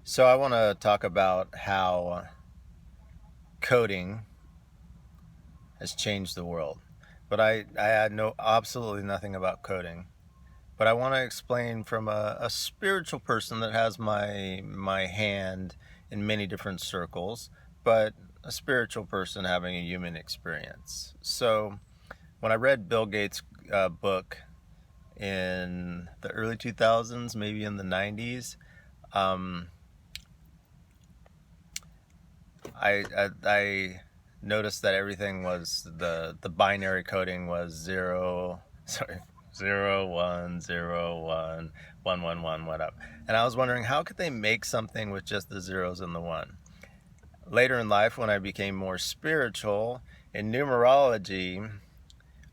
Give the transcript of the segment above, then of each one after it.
So I want to talk about how coding has changed the world. But I had absolutely nothing about coding. But I want to explain from a spiritual person that has my hand in many different circles, but a spiritual person having a human experience. So when I read Bill Gates' book in the early 2000s, maybe in the 90s, um, I noticed that everything was the binary coding was zero, sorry, 0 1 0 1 1 1 1, what up? And I was wondering, how could they make something with just the zeros and the one? Later in life, when I became more spiritual, in numerology,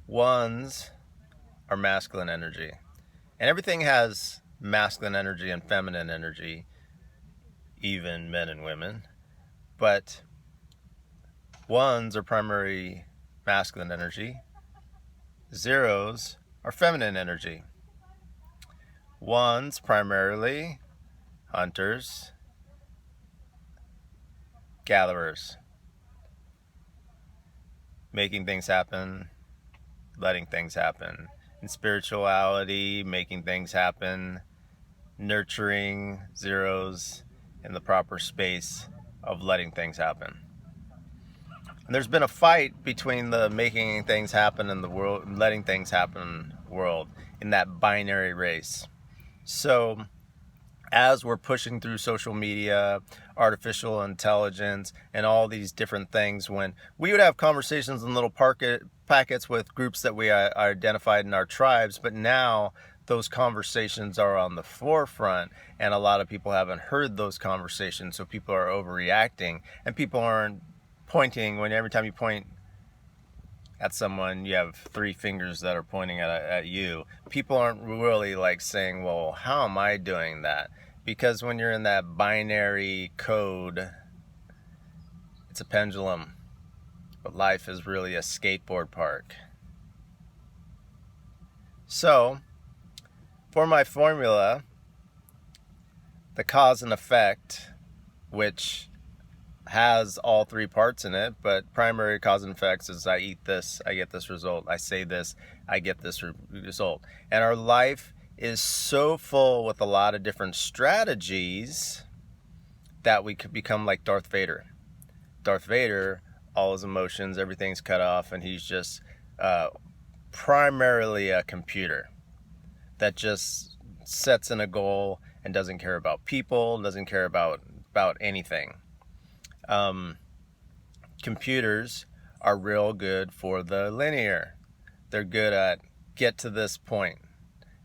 ones are masculine energy, and everything has masculine energy and feminine energy, even men and women. But ones are primary masculine energy. Zeros are feminine energy. Ones primarily hunters, gatherers, making things happen, letting things happen. In spirituality, making things happen, nurturing zeros in the proper space of letting things happen. And there's been a fight between the making things happen in the world and letting things happen world in that binary race. So as we're pushing through social media, artificial intelligence, and all these different things, when we would have conversations in little packets with groups that we identified in our tribes, but now those conversations are on the forefront, and a lot of people haven't heard those conversations, so people are overreacting, and people aren't pointing. When every time you point at someone, you have three fingers that are pointing at you. People aren't really like saying, well, how am I doing that? Because when you're in that binary code, it's a pendulum, but life is really a skateboard park. So for my formula, the cause and effect, which has all three parts in it, but primary cause and effects is I eat this, I get this result. I say this, I get this result. And our life is so full with a lot of different strategies that we could become like Darth Vader. Darth Vader, all his emotions, everything's cut off, and he's just primarily a computer that just sets in a goal and doesn't care about people, doesn't care about anything. Computers are real good for the linear. They're good at get to this point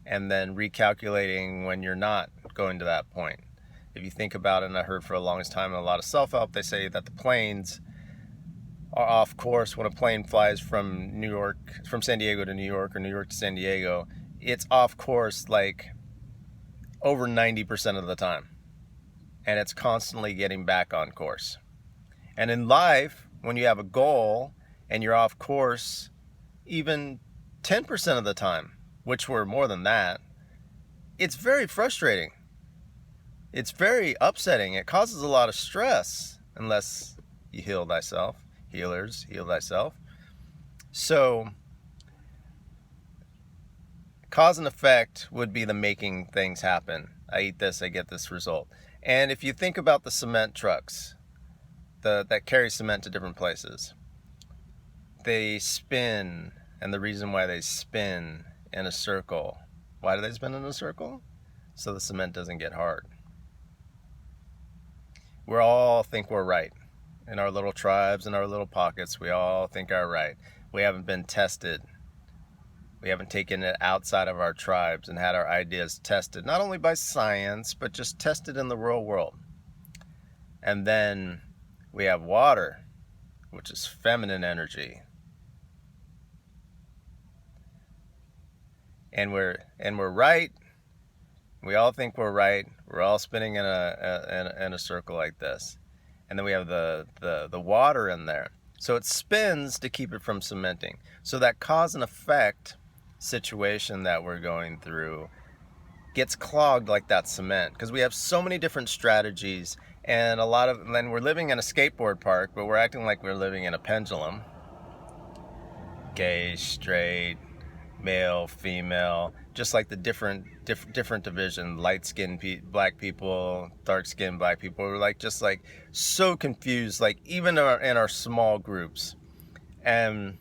and then recalculating when you're not going to that point. If you think about it, and I heard for the longest time in a lot of self-help, they say that the planes are off course when a plane flies from San Diego to New York, or New York to San Diego. It's off course like over 90% of the time, and it's constantly getting back on course. And in life, when you have a goal and you're off course even 10% of the time, which we're more than that, it's very frustrating. It's very upsetting. It causes a lot of stress unless you heal thyself. Healers, heal thyself. So cause and effect would be the making things happen. I eat this, I get this result. And if you think about the cement trucks that carry cement to different places, they spin, and the reason why they spin in a circle, why do they spin in a circle? So the cement doesn't get hard. We all think we're right. In our little tribes, in our little pockets, we all think we're right. We haven't been tested. We haven't taken it outside of our tribes and had our ideas tested, not only by science, but just tested in the real world. And then we have water, which is feminine energy. And we're right. We all think we're right. We're all spinning in a circle like this. And then we have the water in there. So it spins to keep it from cementing. So that cause and effect situation that we're going through gets clogged like that cement, because we have so many different strategies, and then we're living in a skateboard park, but we're acting like we're living in a pendulum. Gay, straight, male, female, just like the different division, light-skinned black people, dark-skinned black people. We're like just like so confused, like even in our small groups, and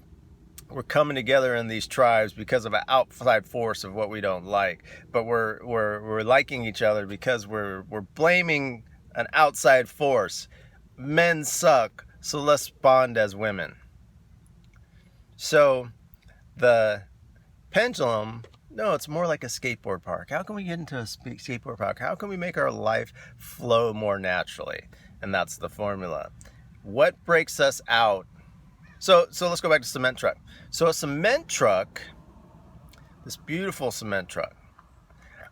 we're coming together in these tribes because of an outside force of what we don't like, but we're liking each other because we're blaming an outside force. Men suck, so let's bond as women. So the pendulum, no, it's more like a skateboard park. How can we get into a skateboard park? How can we make our life flow more naturally? And that's the formula. What breaks us out? So let's go back to cement truck. So a cement truck, this beautiful cement truck,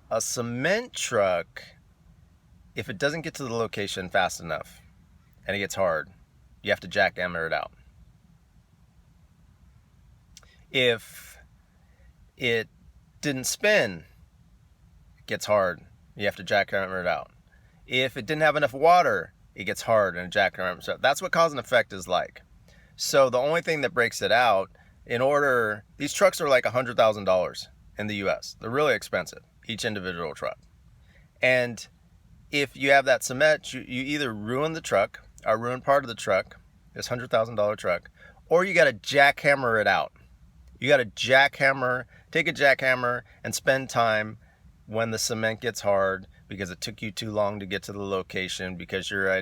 a cement truck, if it doesn't get to the location fast enough and it gets hard, you have to jackhammer it out. If it didn't spin, it gets hard, you have to jackhammer it out. If it didn't have enough water, it gets hard and jackhammer it out. That's what cause and effect is like. So the only thing that breaks it out, these trucks are like $100,000 in the US. They're really expensive, each individual truck. And if you have that cement, you either ruin the truck, or ruin part of the truck, this $100,000 truck, or you got to jackhammer it out. You got to take a jackhammer and spend time when the cement gets hard, because it took you too long to get to the location, because you're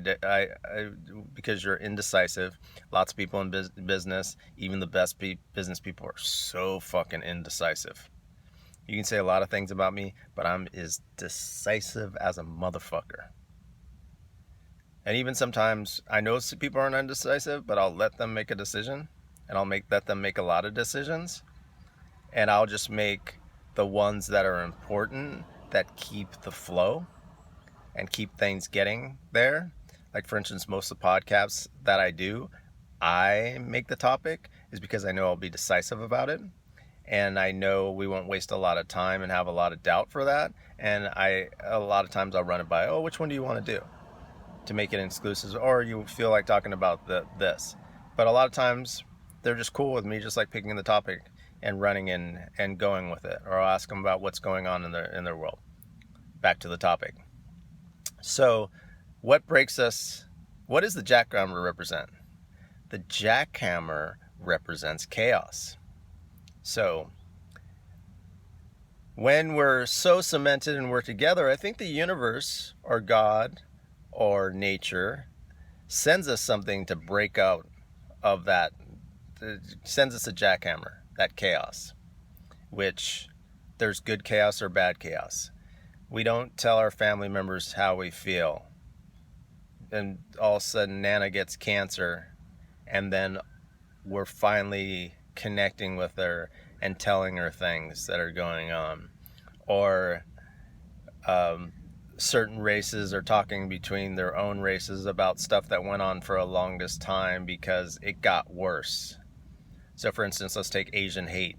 indecisive. Lots of people in business, even the best business people, are so fucking indecisive. You can say a lot of things about me, but I'm as decisive as a motherfucker. And even sometimes I know people aren't indecisive, but I'll let them make a decision, and let them make a lot of decisions, and I'll just make the ones that are important, that keep the flow and keep things getting there. Like, for instance, most of the podcasts that I make the topic is because I know I'll be decisive about it, and I know we won't waste a lot of time and have a lot of doubt for that. And a lot of times I'll run it by, which one do you want to do, to make it exclusive, or you feel like talking about this. But a lot of times they're just cool with me just like picking the topic and running in and going with it, or I'll ask them about what's going on in their world. Back to the topic. So what does the jackhammer represent? The jackhammer represents chaos. So when we're so cemented and we're together, I think the universe, or God, or nature sends us something to break out of that. It sends us a jackhammer, that chaos, which there's good chaos or bad chaos. We don't tell our family members how we feel, and all of a sudden Nana gets cancer, and then we're finally connecting with her and telling her things that are going on. Or certain races are talking between their own races about stuff that went on for a longest time because it got worse. So for instance, let's take Asian hate.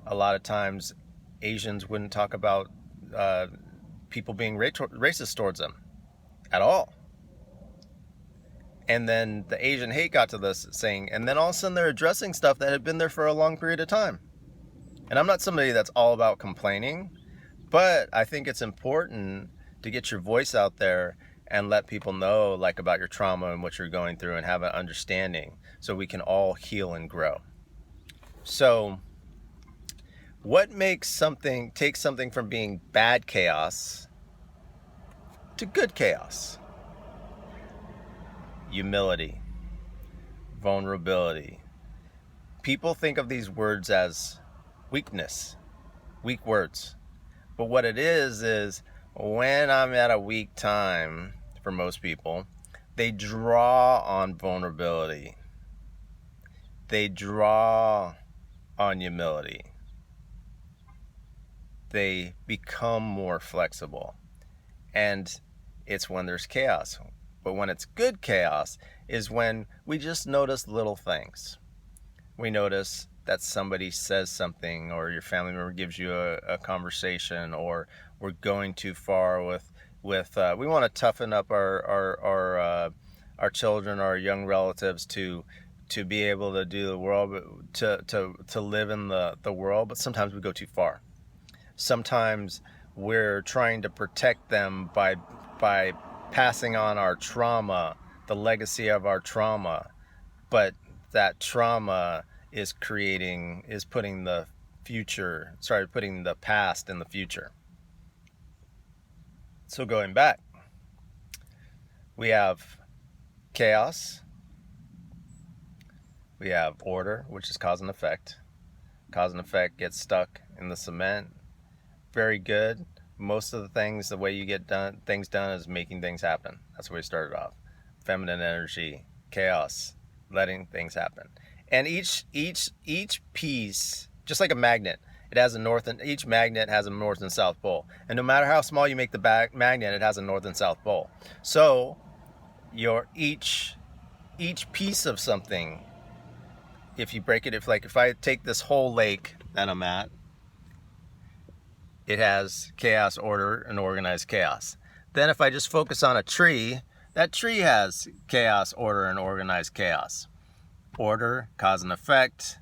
A lot of times Asians wouldn't talk about people being racist towards them at all. And then the Asian hate got to this saying, and then all of a sudden they're addressing stuff that had been there for a long period of time. And I'm not somebody that's all about complaining, but I think it's important to get your voice out there and let people know like about your trauma and what you're going through, and have an understanding so we can all heal and grow. So what takes something from being bad chaos to good chaos? Humility, vulnerability. People think of these words as weakness, weak words. But what it is when I'm at a weak time, for most people, they draw on vulnerability. They draw on humility. They become more flexible. And it's when there's chaos. But when it's good chaos is when we just notice little things. We notice that somebody says something, or your family member gives you a conversation, or we're going too far with we want to toughen up our children, our young relatives to be able to do the world, to live in the world, but sometimes we go too far. Sometimes we're trying to protect them by passing on our trauma, the legacy of our trauma, but that trauma is putting the past in the future. So going back, we have chaos, we have order, which is cause and effect. Cause and effect gets stuck in the cement. Very good. Most of the things, the way you get things done is making things happen. That's where we started off. Feminine energy, chaos, letting things happen. And each piece, just like a magnet, it has each magnet has a north and south pole. And no matter how small you make the magnet, it has a north and south pole. So each piece of something, if you break it, if I take this whole lake that I'm at, it has chaos, order, and organized chaos. Then if I just focus on a tree, that tree has chaos, order, and organized chaos. Order, cause and effect.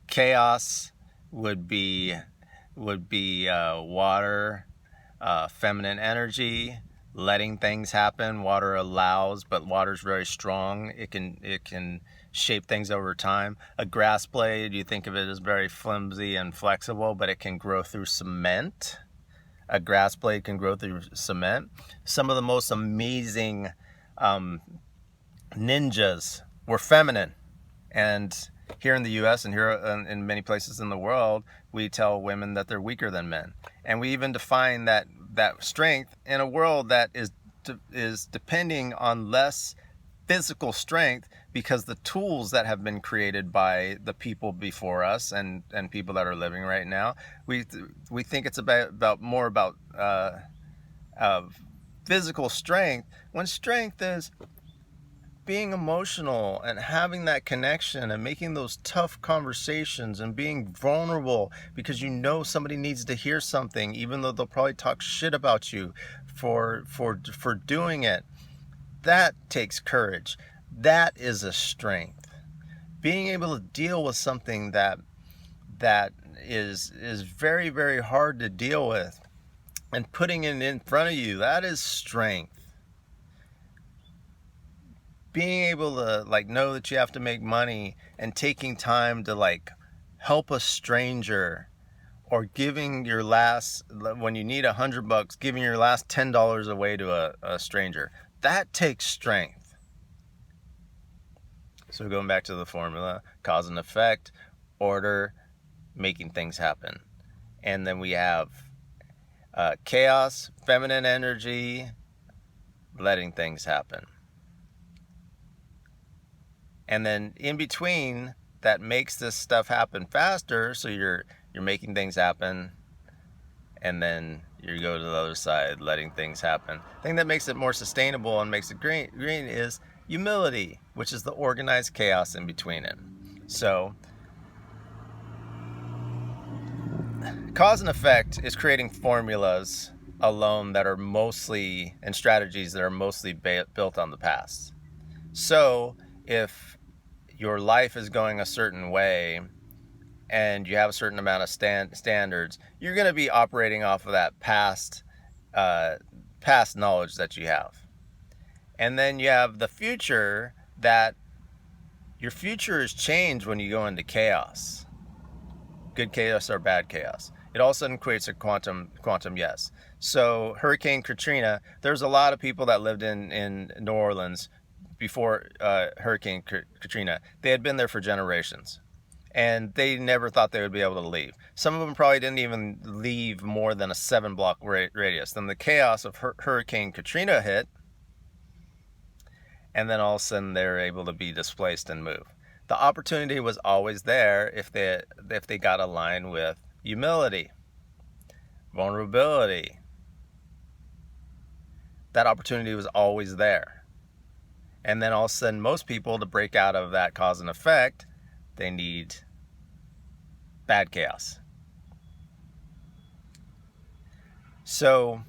Chaos would be water, feminine energy, letting things happen. Water allows, but water's very strong. It can shape things over time. A grass blade, you think of it as very flimsy and flexible, but it can grow through cement. A grass blade can grow through cement. Some of the most amazing ninjas were feminine. And here in the U.S. and here in many places in the world, we tell women that they're weaker than men. And we even define that strength in a world that is depending on less physical strength, because the tools that have been created by the people before us and people that are living right now, we think it's more about physical strength, when strength is being emotional and having that connection and making those tough conversations and being vulnerable because you know somebody needs to hear something, even though they'll probably talk shit about you for doing it. That takes courage. That is a strength. Being able to deal with something that is very, very hard to deal with and putting it in front of you, that is strength. Being able to know that you have to make money and taking time to help a stranger, or giving your last, when you need $100, giving your last $10 away to a stranger, that takes strength. So going back to the formula, cause and effect, order, making things happen. And then we have chaos, feminine energy, letting things happen. And then in between, that makes this stuff happen faster, so you're making things happen, and then you go to the other side, letting things happen. The thing that makes it more sustainable and makes it green is humility, which is the organized chaos in between it. So cause and effect is creating formulas alone that are mostly, and strategies that are mostly built on the past. So if your life is going a certain way and you have a certain amount of standards, you're going to be operating off of that past knowledge that you have. And then you have the future, that your future is changed when you go into chaos. Good chaos or bad chaos. It all of a sudden creates a quantum yes. So Hurricane Katrina, there's a lot of people that lived in New Orleans before Hurricane Katrina. They had been there for generations, and they never thought they would be able to leave. Some of them probably didn't even leave more than a 7-block radius. Then the chaos of Hurricane Katrina hit, and then all of a sudden they're able to be displaced and move. The opportunity was always there if they got aligned with humility, vulnerability. That opportunity was always there. And then all of a sudden, most people, to break out of that cause and effect, they need bad chaos. So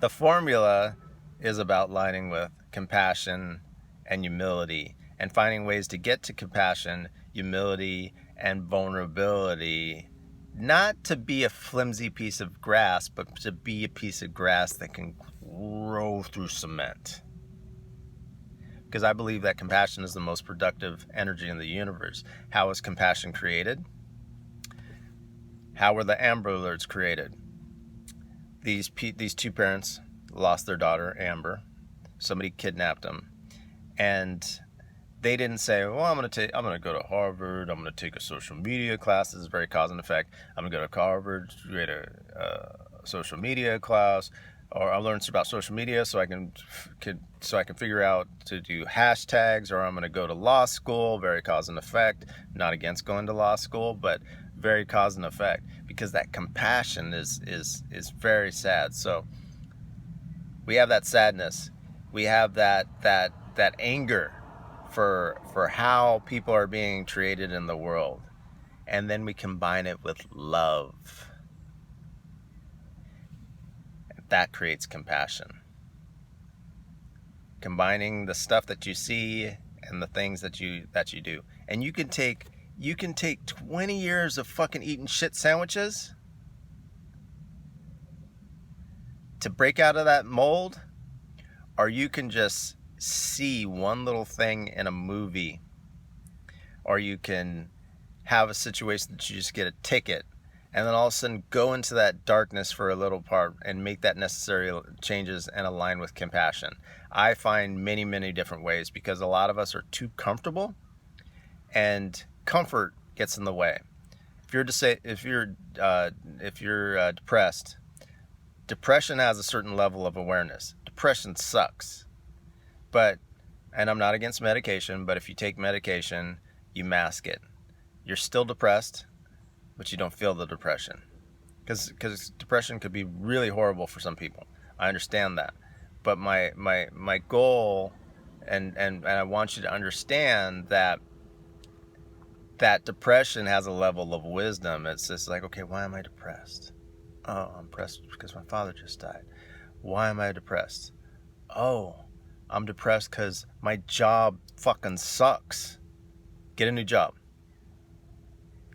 the formula is about lining with compassion and humility, and finding ways to get to compassion, humility, and vulnerability, not to be a flimsy piece of grass, but to be a piece of grass that can grow through cement. Because I believe that compassion is the most productive energy in the universe. How was compassion created? How were the Amber Alerts created? These two parents lost their daughter, Amber. Somebody kidnapped them. And they didn't say, well, I'm going to go to Harvard. I'm going to take a social media class. This is very cause and effect. I'm going to go to Harvard, create a social media class, or I'll learn about social media so I can figure out to do hashtags, or I'm going to go to law school. Very cause and effect. Not against going to law school, but very cause and effect, because that compassion is very sad. So we have that sadness. We have that anger for how people are being treated in the world, and then we combine it with love. That creates compassion. Combining the stuff that you see and the things that you do. And you can take 20 years of fucking eating shit sandwiches to break out of that mold, or you can just see one little thing in a movie, or you can have a situation that you just get a ticket, and then all of a sudden go into that darkness for a little part and make that necessary changes and align with compassion. I find many, many different ways, because a lot of us are too comfortable, and comfort gets in the way. If you're depressed, depression has a certain level of awareness. Depression sucks. And I'm not against medication, but if you take medication, you mask it. You're still depressed, but you don't feel the depression. Because depression could be really horrible for some people. I understand that. But my goal, and I want you to understand that depression has a level of wisdom. It's just like, okay, why am I depressed? Oh, I'm depressed because my father just died. Why am I depressed? Oh, I'm depressed because my job fucking sucks. Get a new job.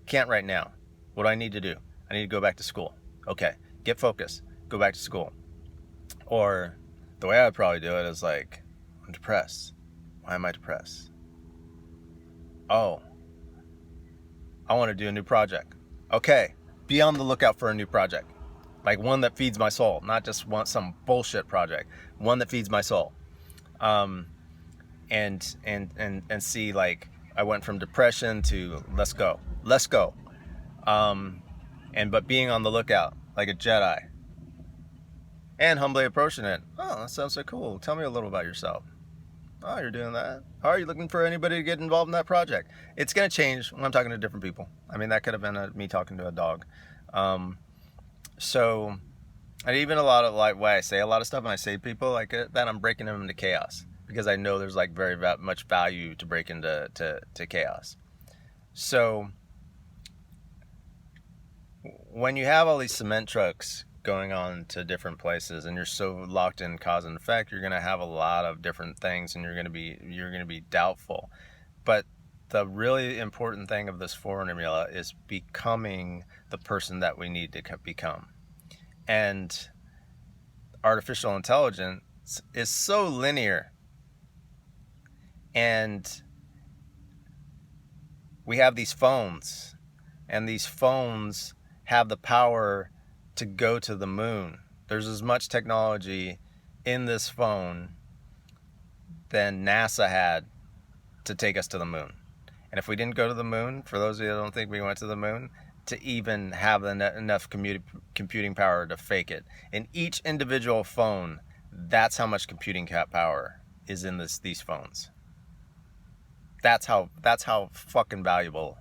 Can't right now. What do I need to do? I need to go back to school. Okay, get focused. Go back to school. Or the way I would probably do it is like, I'm depressed. Why am I depressed? Oh, I want to do a new project. Okay, be on the lookout for a new project. Like one that feeds my soul, not just some bullshit project. One that feeds my soul. And see, like, I went from depression to let's go. But being on the lookout like a Jedi, and humbly approaching it. Oh, that sounds so cool. Tell me a little about yourself. Oh, you're doing that. Are you looking for anybody to get involved in that project? It's going to change when I'm talking to different people. I mean, that could have been me talking to a dog. So, and even a lot of, like, why I say a lot of stuff, and I say to people like that, I'm breaking them into chaos, because I know there's like very much value to break into to chaos. So when you have all these cement trucks going on to different places, and you're so locked in cause and effect, you're going to have a lot of different things, and you're going to be doubtful. But the really important thing of this formula is becoming the person that we need to become. And artificial intelligence is so linear, and we have these phones, and these phones have the power to go to the moon. There's as much technology in this phone than NASA had to take us to the moon. And if we didn't go to the moon, for those of you that don't think we went to the moon, to even have enough computing power to fake it. In each individual phone, that's how much computing power is in these phones. That's how fucking valuable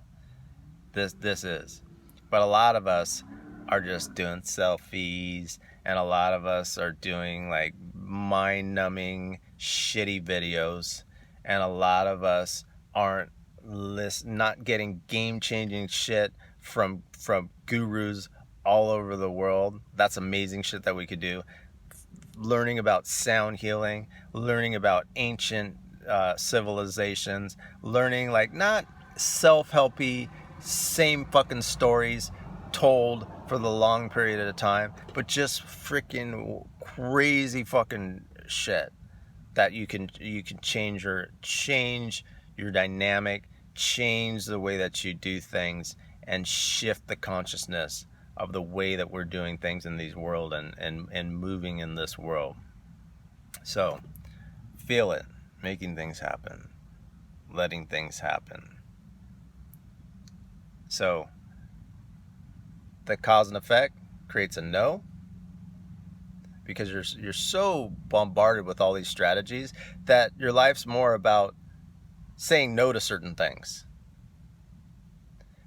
this is. But a lot of us are just doing selfies, and a lot of us are doing like mind-numbing, shitty videos, and a lot of us aren't not getting game-changing shit from gurus all over the world. That's amazing shit that we could do. Learning about sound healing, learning about ancient civilizations, learning like not self-helpy, same fucking stories told for the long period of time, but just freaking crazy fucking shit that you can change your dynamic, change the way that you do things, and shift the consciousness of the way that we're doing things in these world and moving in this world. So feel it, making things happen, letting things happen. So the cause and effect creates a no, because you're so bombarded with all these strategies that your life's more about saying no to certain things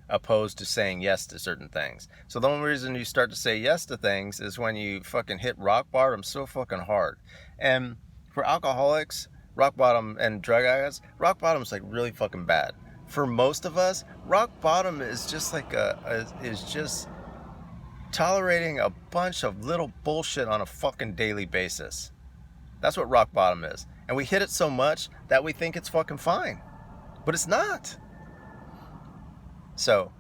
opposed to saying yes to certain things. So the only reason you start to say yes to things is when you fucking hit rock bottom so fucking hard. And for alcoholics, rock bottom, and drug addicts, rock bottom is like really fucking bad. For most of us, rock bottom is just like is just tolerating a bunch of little bullshit on a fucking daily basis. That's what rock bottom is. And we hit it so much that we think it's fucking fine. But it's not. So,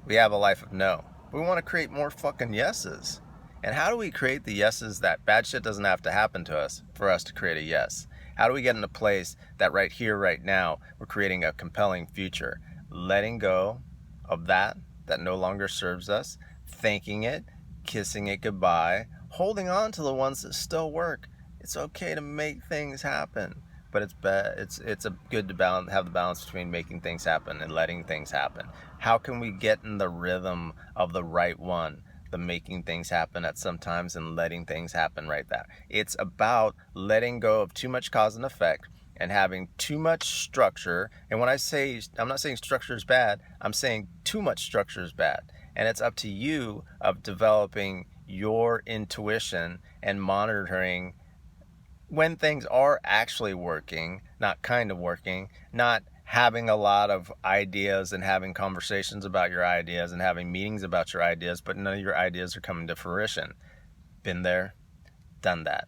we have a life of no. We want to create more fucking yeses. And how do we create the yeses that bad shit doesn't have to happen to us for us to create a yes? How do we get in a place that right here, right now, we're creating a compelling future? Letting go of that no longer serves us, thanking it, kissing it goodbye, holding on to the ones that still work. It's okay to make things happen. But it's a good to have the balance between making things happen and letting things happen. How can we get in the rhythm of the right one, the making things happen at some times and letting things happen right there? It's about letting go of too much cause and effect and having too much structure. And when I say, I'm not saying structure is bad, I'm saying too much structure is bad. And it's up to you of developing your intuition and monitoring when things are actually working, not kind of working, not having a lot of ideas and having conversations about your ideas and having meetings about your ideas, but none of your ideas are coming to fruition. Been there, done that.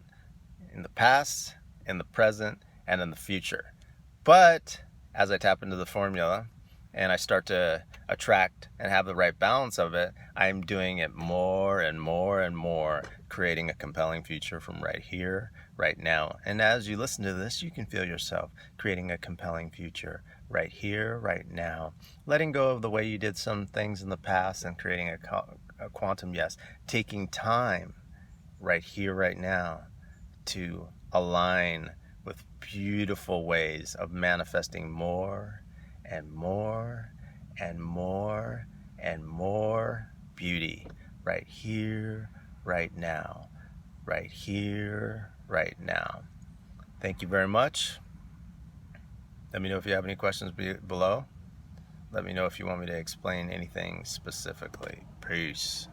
In the past, in the present, and in the future. But as I tap into the formula and I start to attract and have the right balance of it, I'm doing it more and more and more, creating a compelling future from right here, right now. And as you listen to this, you can feel yourself creating a compelling future right here, right now. Letting go of the way you did some things in the past and creating a quantum yes. Taking time right here, right now to align with beautiful ways of manifesting more and more and more and more beauty right here, right now, right here, right now. Thank you very much. Let me know if you have any questions below. Let me know if you want me to explain anything specifically. Peace.